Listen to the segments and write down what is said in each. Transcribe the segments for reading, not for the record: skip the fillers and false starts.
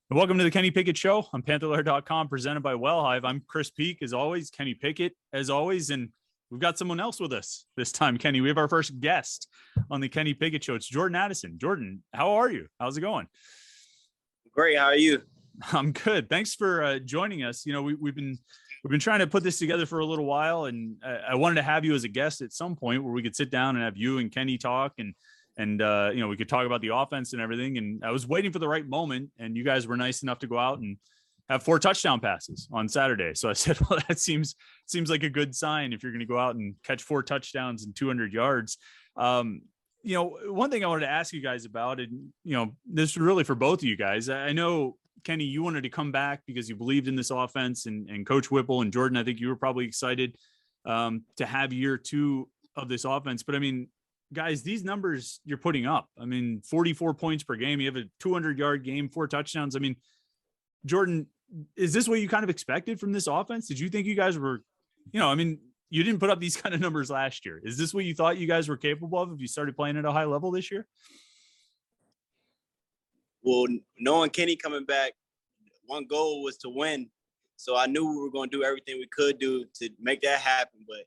Welcome to the Kenny Pickett Show on Panther-Lair.com, presented by WellHive. I'm Chris Peak, as always, Kenny Pickett, as always, and we've got someone else with us this time, Kenny. We have our first guest on the Kenny Pickett Show. It's Jordan Addison. Jordan, how are you? How's it going? Great. How are you? I'm good. Thanks for joining us. You know, we've been trying to put this together for a little while, and I wanted to have you as a guest at some point where we could sit down and have you and Kenny talk and you know, we could talk about the offense and everything. And I was waiting for the right moment, and you guys were nice enough to go out and have 4 touchdown passes on Saturday. So I said, well, that seems like a good sign if you're going to go out and catch 4 touchdowns and 200 yards. You know, one thing I wanted to ask you guys about, and, you know, this is really for both of you guys. I know, Kenny, you wanted to come back because you believed in this offense, and Coach Whipple and Jordan, I think you were probably excited to have year 2 of this offense. But I mean, guys, these numbers you're putting up, I mean, 44 points per game, you have a 200-yard game, 4 touchdowns. I mean, Jordan, is this what you kind of expected from this offense? Did you think you guys were, you know, I mean, you didn't put up these kind of numbers last year. Is this what you thought you guys were capable of if you started playing at a high level this year? Well, knowing Kenny coming back, one goal was to win. So I knew we were going to do everything we could do to make that happen. But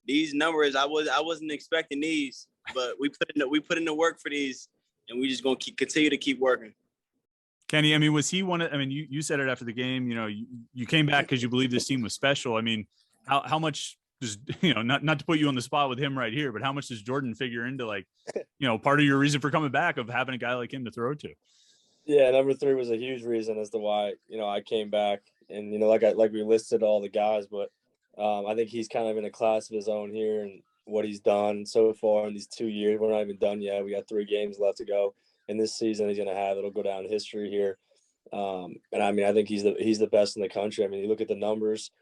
these numbers, I wasn't expecting these. But we put in the work for these, and we just gonna continue to keep working. Kenny, I mean, was he one of? I mean, you said it after the game. You know, you came back because you believe this team was special. I mean, how much does, you know, not to put you on the spot with him right here, but how much does Jordan figure into, like, you know, part of your reason for coming back of having a guy like him to throw to? Yeah, number 3 was a huge reason as to why, you know, I came back, and, you know, like we listed all the guys, but I think he's kind of in a class of his own here, and what he's done so far in these 2 years. We're not even done yet. We got 3 games left to go in this season. He's going to have, it'll go down in history here. And I mean, I think he's the best in the country. I mean, you look at the numbers,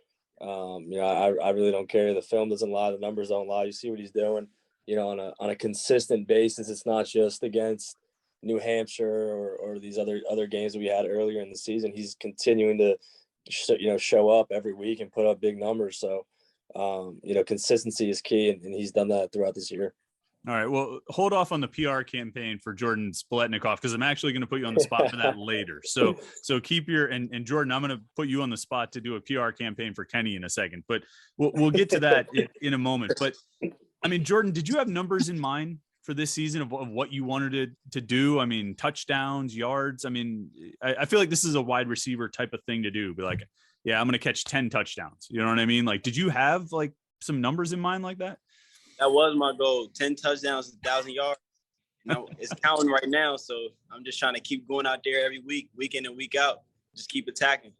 you know, I really don't care. The film doesn't lie. The numbers don't lie. You see what he's doing, you know, on a consistent basis. It's not just against New Hampshire or these other games that we had earlier in the season. He's continuing to, you know, show up every week and put up big numbers. So, you know, consistency is key, and he's done that throughout this year. All right. Well, hold off on the PR campaign for Jordan Spletnikoff, because I'm actually going to put you on the spot for that later. So keep your, and Jordan, I'm going to put you on the spot to do a PR campaign for Kenny in a second, but we'll get to that in a moment. But I mean, Jordan, did you have numbers in mind for this season of what you wanted to do? I mean, touchdowns, yards. I mean, I feel like this is a wide receiver type of thing to do. Be like, yeah, I'm going to catch 10 touchdowns. You know what I mean? Like, did you have like some numbers in mind like that? That was my goal. 10 touchdowns, 1,000 yards. You know, it's counting right now. So I'm just trying to keep going out there every week, week in and week out. Just keep attacking.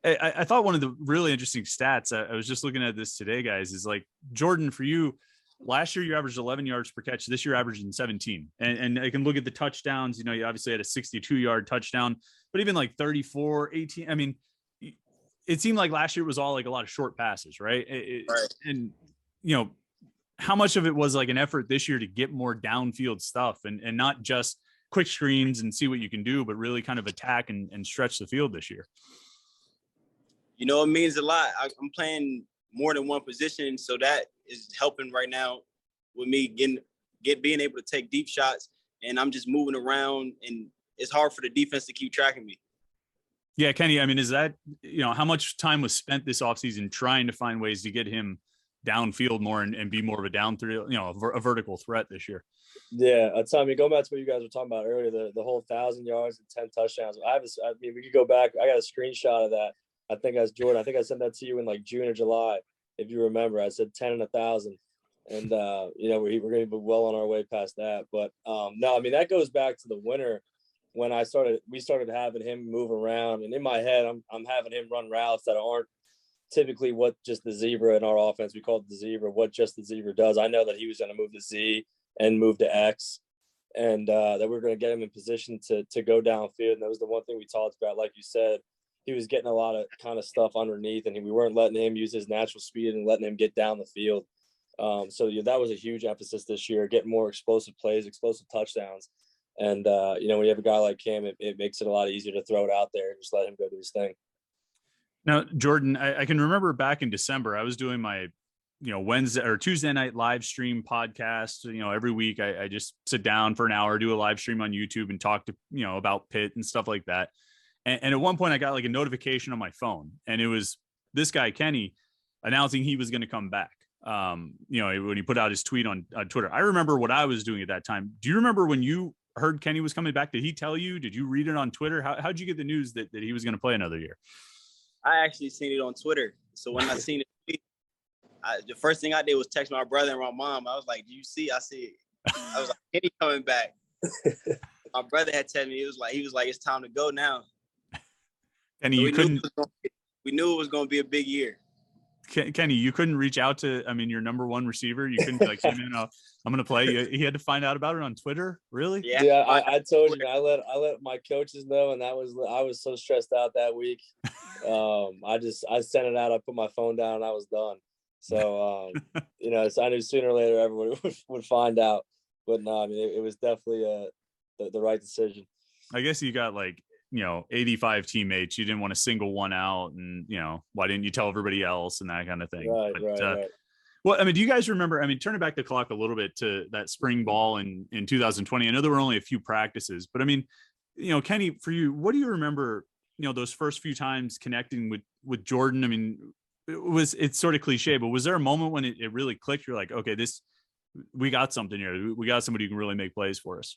I thought one of the really interesting stats, I was just looking at this today, guys, is like, Jordan, for you, last year you averaged 11 yards per catch. This year averaging 17. And I can look at the touchdowns. You know, you obviously had a 62-yard touchdown, but even like 34, 18. I mean, it seemed like last year was all like a lot of short passes, right? Right. And, you know, how much of it was like an effort this year to get more downfield stuff and not just quick screens and see what you can do, but really kind of attack and stretch the field this year? You know, it means a lot. I'm playing more than one position, so that is helping right now with me being able to take deep shots, and I'm just moving around, and it's hard for the defense to keep tracking me. Yeah, Kenny, I mean, is that, you know, how much time was spent this offseason trying to find ways to get him downfield more and be more of a a vertical threat this year? Yeah, Tommy, going back to what you guys were talking about earlier, the whole 1,000 yards and 10 touchdowns. I mean, we could go back. I got a screenshot of that. I think as Jordan, I think I sent that to you in like June or July, if you remember. I said 10 and 1,000, and you know, we're going to be well on our way past that. But no, I mean, that goes back to the winter when we started having him move around, and in my head, I'm having him run routes that aren't typically what just the zebra in our offense, we call it the zebra, what just the zebra does. I know that he was going to move to Z and move to X, and that we we're going to get him in position to go downfield. And that was the one thing we talked about. Like you said, he was getting a lot of kind of stuff underneath, and we weren't letting him use his natural speed and letting him get down the field. So yeah, that was a huge emphasis this year, getting more explosive plays, explosive touchdowns. And, you know, when you have a guy like him, it makes it a lot easier to throw it out there and just let him go do his thing. Now, Jordan, I can remember back in December, I was doing my, you know, Wednesday or Tuesday night live stream podcast. You know, every week I just sit down for an hour, do a live stream on YouTube and talk to, you know, about Pitt and stuff like that. And at one point I got like a notification on my phone, and it was this guy, Kenny, announcing he was going to come back. You know, when he put out his tweet on Twitter. I remember what I was doing at that time. Do you remember when you heard Kenny was coming back? Did he tell you? Did you read it on Twitter? How'd you get the news that he was going to play another year? I actually seen it on Twitter. So when I seen it, the first thing I did was text my brother and my mom. I was like, "Do you see?" I see it. I was like, "Kenny coming back." My brother had told me, he was like, "It's time to go now." Kenny, so you couldn't. We knew it was going to be a big year. Kenny, you couldn't reach out to, I mean, your number one receiver. You couldn't be like, "Hey man, I'm going to play." He had to find out about it on Twitter. Really? Yeah. I told you, I let my coaches know, and I was so stressed out that week. I sent it out. I put my phone down, and I was done. So, you know, so I knew sooner or later everyone would find out. But no, I mean, it was definitely the right decision. I guess you got like, you know, 85 teammates. You didn't want to single one out, and, you know, why didn't you tell everybody else and that kind of thing? Right. Well, I mean, do you guys remember, I mean, turning back the clock a little bit to that spring ball in 2020, I know there were only a few practices, but I mean, you know, Kenny, for you, what do you remember, you know, those first few times connecting with Jordan? I mean, it's sort of cliche, but was there a moment when it really clicked? You're like, okay, we got something here. We got somebody who can really make plays for us.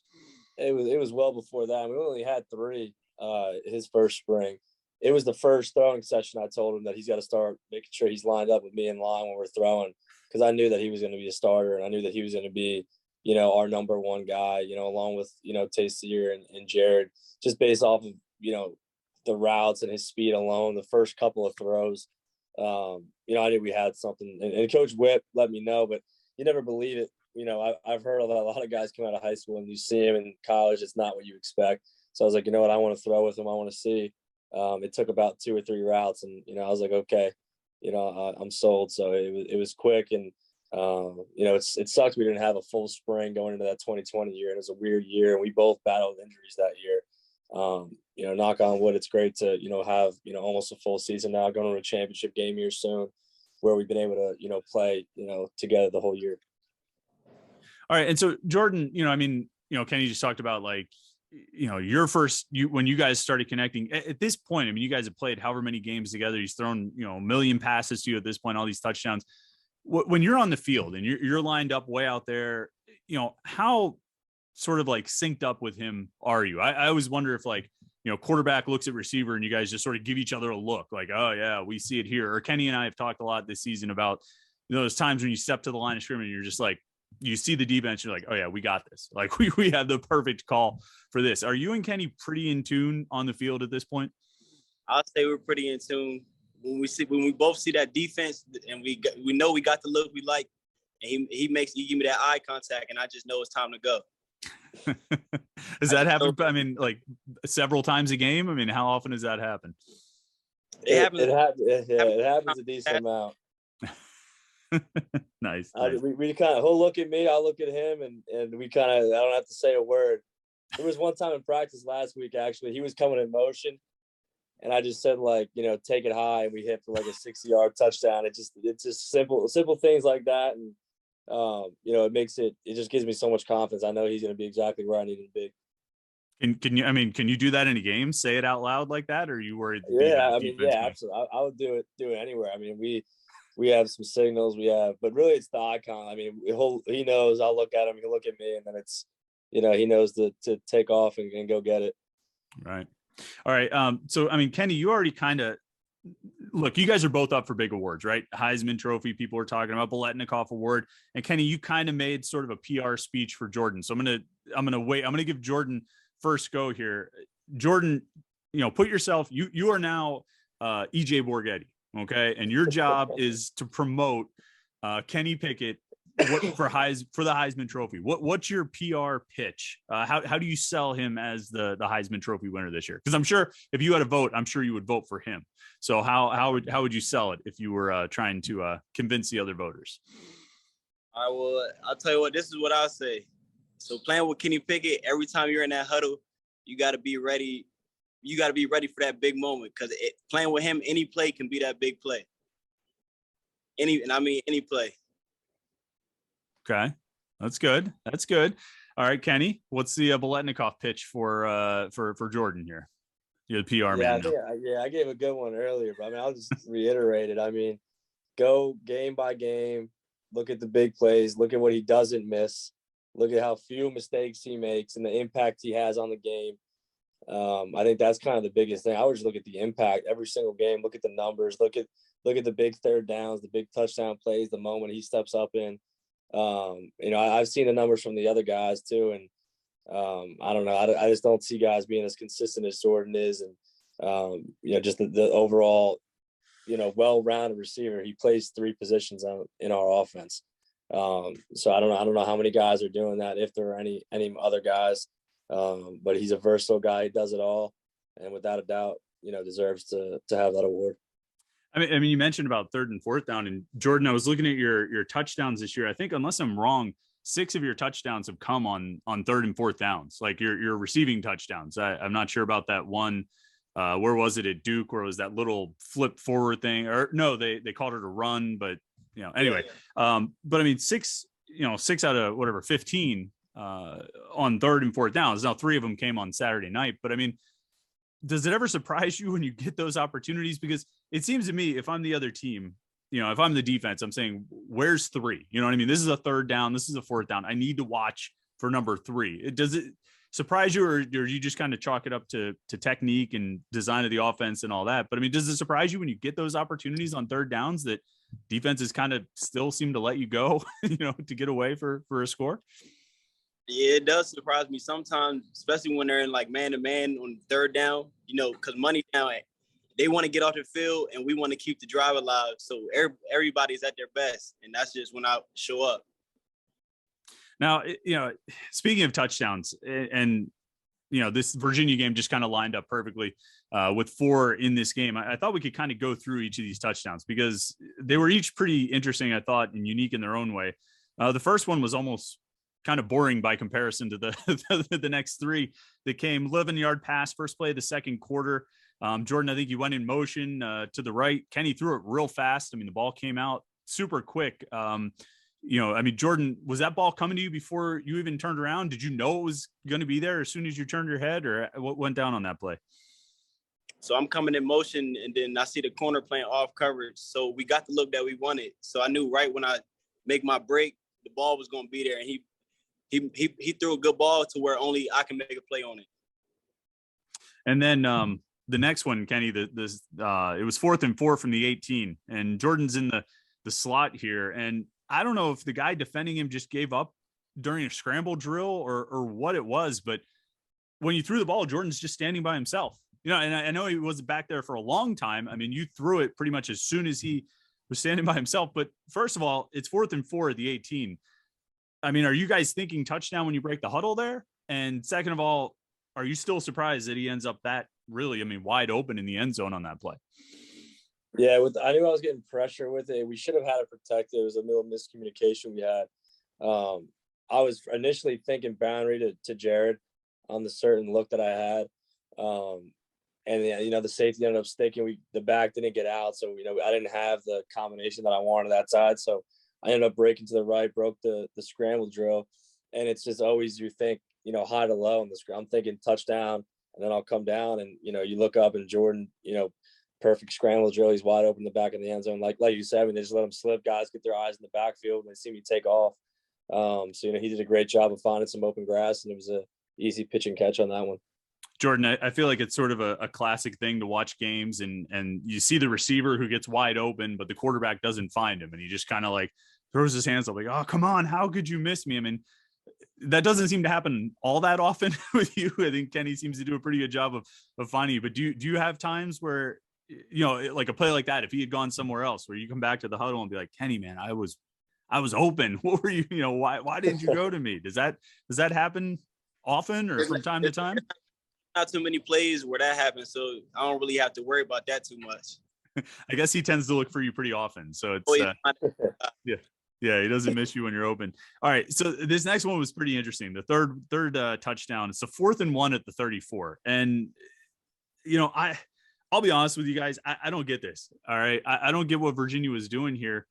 It was well before that. We only had 3 his first spring. It was the first throwing session. I told him that he's got to start making sure he's lined up with me in line when we're throwing, because I knew that he was going to be a starter, and I knew that he was going to be, you know, our number one guy, you know, along with, you know, Tayseer and Jared, just based off of, you know, the routes and his speed alone. The first couple of throws, you know, I knew we had something, and Coach Whip let me know, but you never believe it. You know, I've heard a lot of guys come out of high school and you see him in college, it's not what you expect. So I was like, you know what, I want to throw with him. I want to see. It took about 2 or 3 routes, and, you know, I was like, okay, you know, I'm sold. So it was quick, and you know, it sucks we didn't have a full spring going into that 2020 year, and it was a weird year, and we both battled injuries that year. You know, knock on wood, it's great to, you know, have, you know, almost a full season now, going to a championship game here soon, where we've been able to, you know, play, you know, together the whole year. All right. And so Jordan, you know, I mean, you know, Kenny just talked about, like, you know, when you guys started connecting at this point. I mean, you guys have played however many games together. He's thrown, you know, 1 million passes to you at this point, all these touchdowns. When you're on the field and you're lined up way out there, you know, how sort of like synced up with him are you? I always wonder if, like, you know, quarterback looks at receiver and you guys just sort of give each other a look like, oh yeah, we see it here. Or Kenny and I have talked a lot this season about, you know, those times when you step to the line of scrimmage and you're just like, you see the defense, you're like, oh yeah, we got this. Like we have the perfect call for this. Are you and Kenny pretty in tune on the field at this point? I'll say we're pretty in tune. When we both see that defense and we know we got the look we like, and he give me that eye contact, and I just know it's time to go. Does that happen? I mean, like several times a game? I mean, how often does that happen? It happens a decent amount. Nice. We kind of, he'll look at me, I'll look at him, and we kind of, I don't have to say a word. There was one time in practice last week, actually, he was coming in motion, and I just said, like, you know, take it high, and we hit for like a 60-yard touchdown. It's just simple things like that, and you know, it just gives me so much confidence. I know he's going to be exactly where I need him to be. Can you do that in a game? Say it out loud like that, or are you worried? Yeah, I mean, yeah, absolutely. I would do it anywhere. I mean, we have some signals but really it's the icon. I mean, he knows, I'll look at him, he'll look at me, and then it's, you know, he knows to take off and go get it. Right. All right. So, I mean, Kenny, you already kind of, look, you guys are both up for big awards, right? Heisman Trophy, people are talking about, Biletnikoff Award. And Kenny, you kind of made sort of a PR speech for Jordan. So I'm going to give Jordan first go here. Jordan, you know, put yourself, you are now EJ Borghetti. Okay. And your job is to promote Kenny Pickett for the Heisman Trophy. What's your PR pitch? How do you sell him as the Heisman Trophy winner this year? Because I'm sure if you had a vote, I'm sure you would vote for him. So how would you sell it if you were trying to convince the other voters? I'll tell you what, this is what I'll say. So playing with Kenny Pickett, every time you're in that huddle, you got to be ready. You got to be ready for that big moment, because playing with him, any play can be that big play. Any play. Okay, that's good. That's good. All right, Kenny, what's the Biletnikoff pitch for Jordan here? You're the PR Yeah, man now. I gave a good one earlier, but I mean, I'll just reiterate it. I mean, go game by game, look at the big plays, look at what he doesn't miss, look at how few mistakes he makes and the impact he has on the game. I think that's kind of the biggest thing. I would just look at the impact every single game, look at the numbers, look at the big third downs, the big touchdown plays, the moment he steps up in. I've seen the numbers from the other guys too, and I don't know. I just don't see guys being as consistent as Jordan is, and just the overall, well-rounded receiver. He plays three positions in our offense. So I don't know how many guys are doing that, if there are any other guys. But he's a versatile guy. He does it all, and without a doubt, deserves to have that award. I mean, you mentioned about third and fourth down, and Jordan, I was looking at your touchdowns this year. I think, unless I'm wrong, 6 of your touchdowns have come on third and fourth downs, like your receiving touchdowns. I'm not sure about that one. Where was it at Duke? Where was that little flip forward thing? Or no, they called it a run, but anyway. But I mean, 6 out of whatever 15 on third and fourth downs. Now 3 of them came on Saturday night, but I mean, does it ever surprise you when you get those opportunities? Because it seems to me, if I'm the other team, if I'm the defense, I'm saying, where's 3? You know what I mean? This is a third down. This is a fourth down. I need to watch for number 3. Does it surprise you, or you just kind of chalk it up to technique and design of the offense and all that? But I mean, does it surprise you when you get those opportunities on third downs that defenses kind of still seem to let you go, to get away for a score? Yeah, it does surprise me sometimes, especially when they're in like man-to-man on third down, because money down, they want to get off the field and we want to keep the drive alive. So everybody's at their best, and that's just when I show up. Now, speaking of touchdowns, and this Virginia game just kind of lined up perfectly with 4 in this game. I thought we could kind of go through each of these touchdowns because they were each pretty interesting, I thought, and unique in their own way. The first one was almost kind of boring by comparison to the next 3 that came. 11-yard pass, first play of the second quarter. Jordan, I think you went in motion to the right. Kenny threw it real fast. I mean, the ball came out super quick. Jordan, was that ball coming to you before you even turned around? Did you know it was going to be there as soon as you turned your head, or what went down on that play? So I'm coming in motion, and then I see the corner playing off coverage. So we got the look that we wanted. So I knew right when I make my break, the ball was going to be there, and he threw a good ball to where only I can make a play on it. And then the next one, Kenny, it was 4th and 4 from the 18, and Jordan's in the slot here, and I don't know if the guy defending him just gave up during a scramble drill or what it was, but when you threw the ball, Jordan's just standing by himself. And I know he was back there for a long time. I mean, you threw it pretty much as soon as he was standing by himself. But first of all, it's 4th and 4 at the 18. I mean, are you guys thinking touchdown when you break the huddle there? And second of all, are you still surprised that he ends up wide open in the end zone on that play? Yeah, I knew I was getting pressure with it. We should have had it protected. It was a little miscommunication we had. I was initially thinking boundary to Jared on the certain look that I had. The safety ended up sticking. The back didn't get out. So, I didn't have the combination that I wanted that side. So I ended up breaking to the right, broke the scramble drill. And it's just always, you think, high to low on the screen. I'm thinking touchdown, and then I'll come down and, you look up and Jordan, perfect scramble drill. He's wide open in the back of the end zone. Like you said, they just let him slip. Guys get their eyes in the backfield and they see me take off. He did a great job of finding some open grass, and it was a easy pitch and catch on that one. Jordan, I feel like it's sort of a classic thing to watch games, and you see the receiver who gets wide open, but the quarterback doesn't find him, and he just kind of like throws his hands up like, oh, come on, how could you miss me? I mean, that doesn't seem to happen all that often with you. I think Kenny seems to do a pretty good job of finding you, but do you have times where, like a play like that, if he had gone somewhere else, where you come back to the huddle and be like, Kenny, man, I was open. What were you, why didn't you go to me? Does that happen often or from time to time? Not too many plays where that happens, so I don't really have to worry about that too much. I guess he tends to look for you pretty often, so it's yeah, he doesn't miss you when you're open. All right, so this next one was pretty interesting. The third touchdown. It's a 4th and 1 at the 34, and I'll be honest with you guys, I don't get this. All right, I don't get what Virginia was doing here.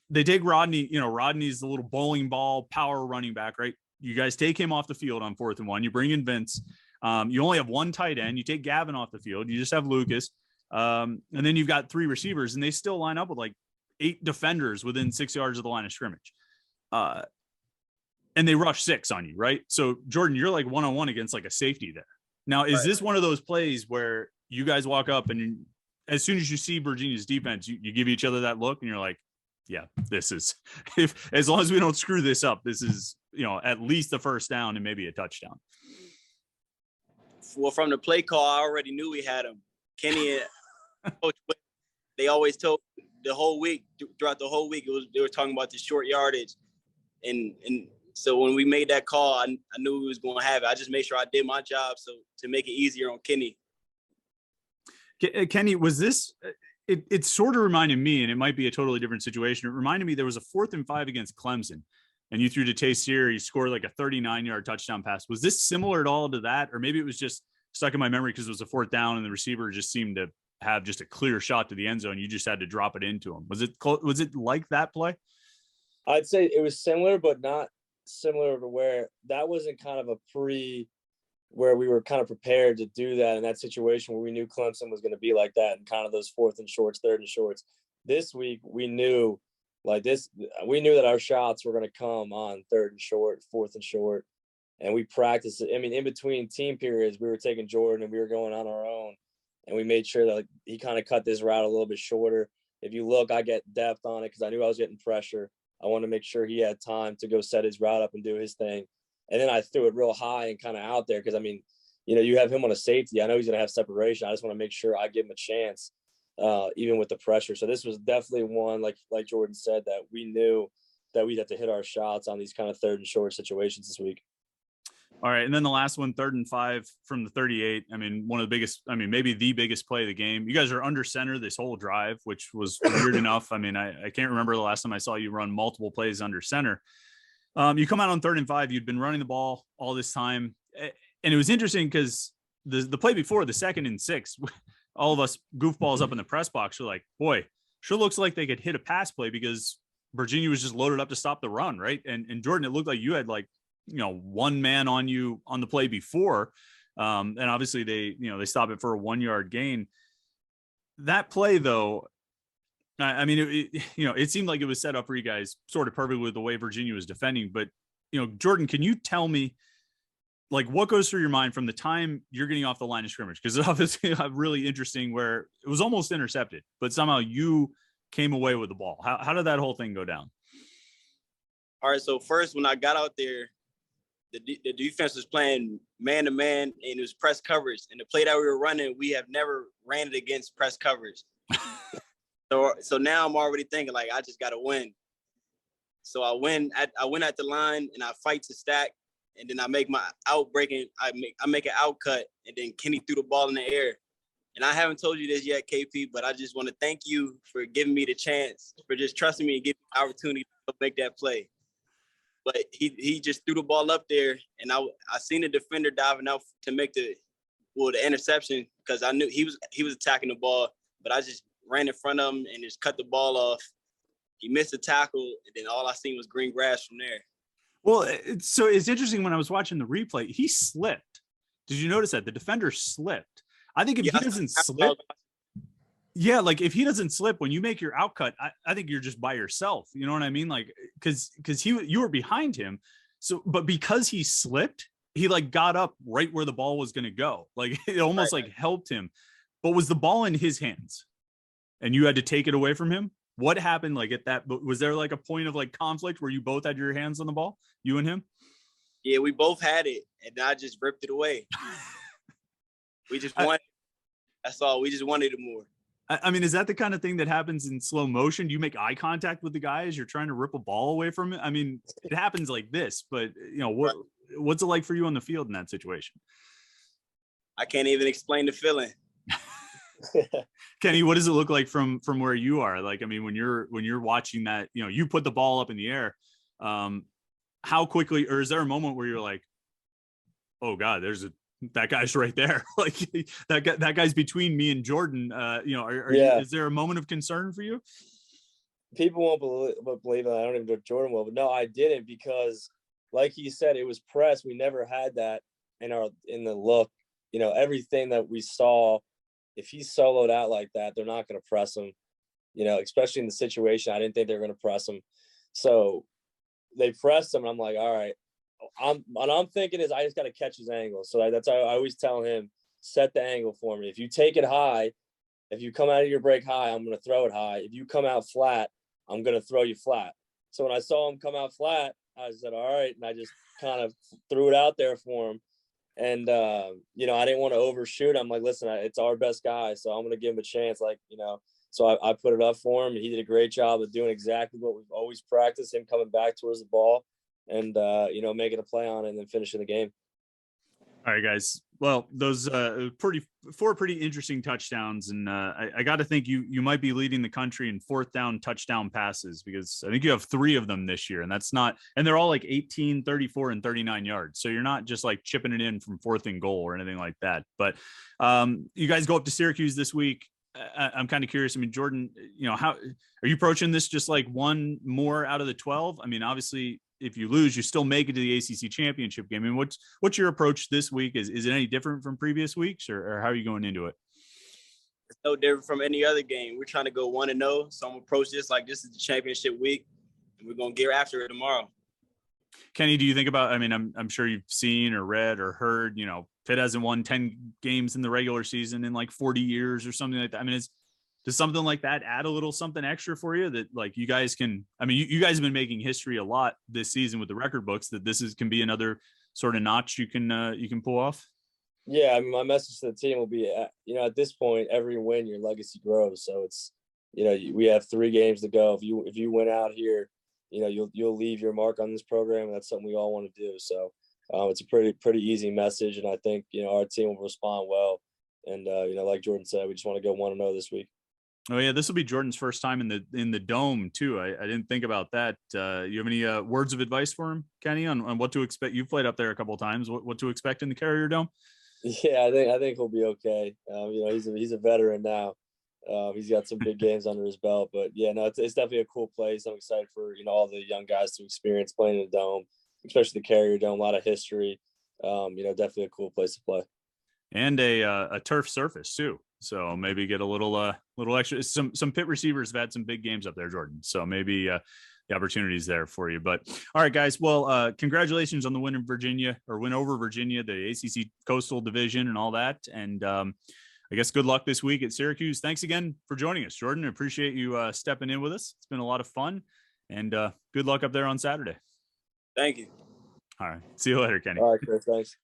They take Rodney. Rodney's the little bowling ball power running back, right? You guys take him off the field on 4th and 1. You bring in Vince. You only have one tight end. You take Gavin off the field. You just have Lucas. And then you've got 3 receivers, and they still line up with like 8 defenders within 6 yards of the line of scrimmage. And they rush 6 on you, right? So Jordan, you're like one-on-one against like a safety there. Now, is this one of those plays where you guys walk up and as soon as you see Virginia's defense, you give each other that look and you're like, yeah, this is, as long as we don't screw this up, this is, at least the first down and maybe a touchdown. Well, from the play call, I already knew we had him. Kenny and Coach, they always told the whole week, throughout the whole week, they were talking about the short yardage. And so when we made that call, I knew we was going to have it. I just made sure I did my job to make it easier on Kenny. Kenny, was this it sort of reminded me, and it might be a totally different situation. It reminded me there was a 4th and 5 against Clemson, and you threw to Tayseer. He scored like a 39-yard touchdown pass. Was this similar at all to that? Or maybe it was just stuck in my memory because it was a 4th down and the receiver just seemed to have just a clear shot to the end zone. You just had to drop it into him. Was it like that play? I'd say it was similar, but not similar to where that wasn't kind of where we were kind of prepared to do that in that situation where we knew Clemson was going to be like that and kind of those 4th and shorts, 3rd and shorts. This week, we knew that our shots were going to come on 3rd and short, 4th and short. And we practiced it. I mean, in between team periods, we were taking Jordan and we were going on our own. And we made sure that he kind of cut this route a little bit shorter. If you look, I get depth on it because I knew I was getting pressure. I wanted to make sure he had time to go set his route up and do his thing. And then I threw it real high and kind of out there because, I mean, you have him on a safety. I know he's going to have separation. I just want to make sure I give him a chance, even with the pressure. So this was definitely one, like Jordan said, that we knew that we'd have to hit our shots on these kind of 3rd and short situations this week. All right. And then the last one, 3rd and 5 from the 38. I mean, maybe the biggest play of the game. You guys are under center this whole drive, which was weird enough. I mean, I can't remember the last time I saw you run multiple plays under center. You come out on 3rd and 5. You'd been running the ball all this time. And it was interesting because the play before, the 2nd and 6, all of us goofballs up in the press box were like, boy, sure looks like they could hit a pass play because Virginia was just loaded up to stop the run, right? And Jordan, it looked like you had like, one man on you on the play before. And obviously they stop it for a 1-yard gain. That play though, I mean, it seemed like it was set up for you guys sort of perfect with the way Virginia was defending. But, Jordan, can you tell me, like, what goes through your mind from the time you're getting off the line of scrimmage? Because it's obviously really interesting where it was almost intercepted, but somehow you came away with the ball. How did that whole thing go down? All right, so first, when I got out there, the defense was playing man-to-man, and it was press coverage. And the play that we were running, we have never ran it against press coverage. So now I'm already thinking, like, I just got to win. So I win at the line, and I fight to stack, and then I make my outbreaking. I make an out cut, and then Kenny threw the ball in the air. And I haven't told you this yet, KP, but I just want to thank you for giving me the chance, for just trusting me and giving me the opportunity to make that play. But he just threw the ball up there, and I seen the defender diving out to make the interception because I knew he was attacking the ball, but I just ran in front of him and just cut the ball off. He missed a tackle, and then all I seen was green grass from there. Well, so it's interesting when I was watching the replay, he slipped. Did you notice that? The defender slipped. I think if he doesn't slip, like if he doesn't slip when you make your outcut, I think you're just by yourself. You know what I mean? Like, because you were behind him. So, but because he slipped, he like got up right where the ball was going to go. Like it almost like helped him. But was the ball in his hands and you had to take it away from him? What happened like at that? Was there like a point of like conflict where you both had your hands on the ball, you and him? Yeah, we both had it, and I just ripped it away. We just wanted. That's all. We just wanted it more. I mean, is that the kind of thing that happens in slow motion? Do you make eye contact with the guy as you're trying to rip a ball away from it? I mean, it happens like this, but what's it like for you on the field in that situation? I can't even explain the feeling. Kenny, what does it look like from where you are? Like, I mean, when you're watching that, you put the ball up in the air, how quickly, or is there a moment where you're like, oh God, that guy's right there. Like that guy's between me and Jordan. Is there a moment of concern for you? People won't believe that. I don't even know if Jordan will, but no, I didn't, because like he said, it was press. We never had that in the look. everything that we saw, if he's soloed out like that, they're not going to press him, especially in the situation. I didn't think they were going to press him. So they pressed him, and I'm like, all right. What I'm thinking is I just got to catch his angle. So that's how I always tell him, set the angle for me. If you take it high, if you come out of your break high, I'm going to throw it high. If you come out flat, I'm going to throw you flat. So when I saw him come out flat, I said, all right. And I just kind of threw it out there for him. And, I didn't want to overshoot. I'm like, listen, it's our best guy. So I'm going to give him a chance. So I put it up for him. And he did a great job of doing exactly what we've always practiced, him coming back towards the ball and, making a play on it and then finishing the game. All right, guys. Well, those four pretty interesting touchdowns, and I got to think you might be leading the country in fourth down touchdown passes, because I think you have 3 of them this year, and they're all like 18, 34, and 39 yards. So you're not just like chipping it in from 4th and goal or anything like that. But you guys go up to Syracuse this week. I'm kind of curious. I mean, Jordan, how are you approaching this? Just like one more out of the 12? I mean, obviously, if you lose, you still make it to the ACC championship game. I mean, what's your approach this week? Is it any different from previous weeks, or how are you going into it? It's no different from any other game. We're trying to go 1-0. So I'm gonna approach this like this is the championship week, and we're gonna get after it tomorrow. Kenny, do you think about? I mean, I'm sure you've seen or read or heard. Pitt hasn't won 10 games in the regular season in like 40 years or something like that. I mean, does something like that add a little something extra for you that like you guys can? I mean, you guys have been making history a lot this season with the record books. That can be another sort of notch you can pull off. Yeah, I mean, my message to the team will be, at this point, every win, your legacy grows. So it's, we have 3 games to go. If you win out here, you'll leave your mark on this program, and that's something we all want to do. So it's a pretty easy message, and I think our team will respond well. And like Jordan said, we just want to go 1-0 this week. Oh yeah, this will be Jordan's first time in the dome too. I didn't think about that. You have any words of advice for him, Kenny, on what to expect? You've played up there a couple of times. What to expect in the Carrier Dome? Yeah, I think he'll be okay. He's a veteran now. He's got some big games under his belt, but yeah, no, it's definitely a cool place. I'm excited for all the young guys to experience playing in the Dome, especially the Carrier Dome. A lot of history. Definitely a cool place to play. And a turf surface too. So maybe get a little extra. Some Pitt receivers have had some big games up there, Jordan. So maybe the opportunities there for you. But all right, guys. Well, congratulations on the win in Virginia, or win over Virginia, the ACC Coastal Division and all that. And I guess good luck this week at Syracuse. Thanks again for joining us, Jordan. I appreciate you stepping in with us. It's been a lot of fun, and good luck up there on Saturday. Thank you. All right. See you later, Kenny. All right, Chris. Thanks.